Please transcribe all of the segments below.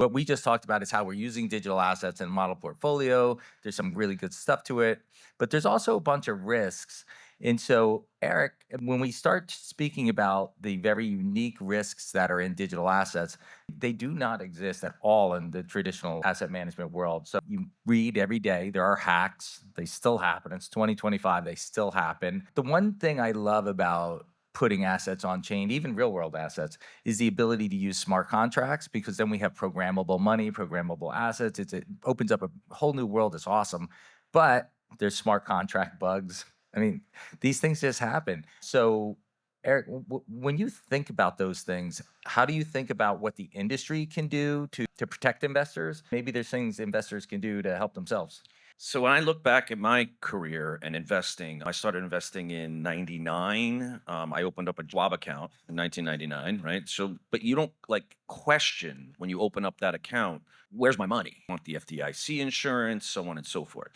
What we just talked about is how we're using digital assets in a model portfolio. There's some really good stuff to it, but there's also a bunch of risks. And so, Eric, when we start speaking about the very unique risks that are in digital assets, they do not exist at all in the traditional asset management world. So you read every day, there are hacks, they still happen. It's 2025, they still happen. The one thing I love about putting assets on chain, even real world assets, is the ability to use smart contracts because then we have programmable money, programmable assets. It opens up a whole new world. It's awesome. But there's smart contract bugs. I mean, these things just happen. So, Eric, when you think about those things, how do you think about what the industry can do to protect investors? Maybe there's things investors can do to help themselves. So when I look back at my career and investing, I started investing in 99. I opened up a job account in 1999, right? So, but you don't like question when you open up that account, where's my money? I want the FDIC insurance, so on and so forth.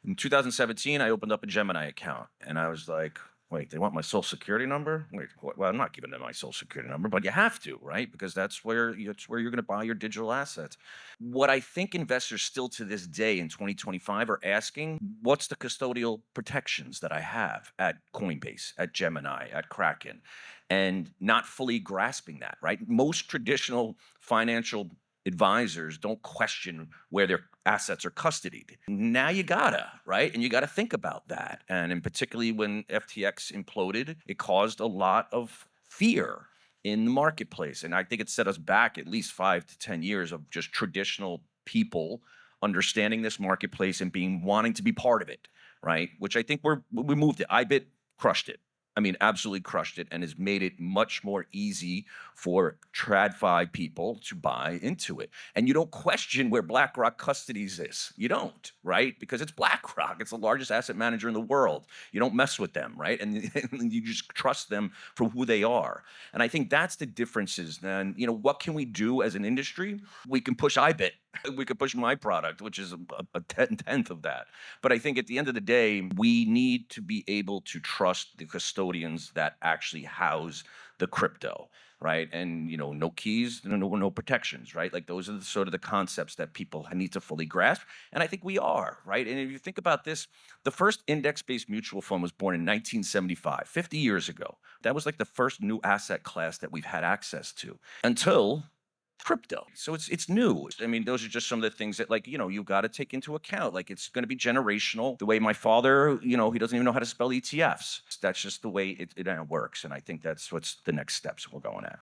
In 2017, I opened up a Gemini account and I was like, wait, they want my social security number? Wait, well, I'm not giving them my social security number, but you have to, right? Because that's where you're going to buy your digital assets. What I think investors still to this day in 2025 are asking, what's the custodial protections that I have at Coinbase, at Gemini, at Kraken, and not fully grasping that, right? Most traditional financial advisors don't question where their assets are custodied. Now you gotta, right? And you gotta think about that. And in particularly when FTX imploded, it caused a lot of fear in the marketplace. And I think it set us back at least 5 to 10 years of just traditional people understanding this marketplace and being wanting to be part of it, right? Which I think we moved it. IBIT crushed it. I mean, absolutely crushed it and has made it much more easy for TradFi people to buy into it. And you don't question where BlackRock custodies this. You don't, right? Because it's BlackRock. It's the largest asset manager in the world. You don't mess with them, right? And, and you just trust them for who they are. And I think that's the differences. And, what can we do as an industry? We can push IBIT. We could push my product, which is a tenth of that. But I think at the end of the day, we need to be able to trust the custodians that actually house the crypto, right? And no keys, no protections, right? Like those are sort of the concepts that people need to fully grasp. And I think we are, right? And if you think about this, the first index-based mutual fund was born in 1975, 50 years ago. That was like the first new asset class that we've had access to until crypto. So it's new. I mean, those are just some of the things that you've got to take into account. Like it's going to be generational. The way my father, he doesn't even know how to spell ETFs. That's just the way it works. And I think that's what's the next steps we're going at.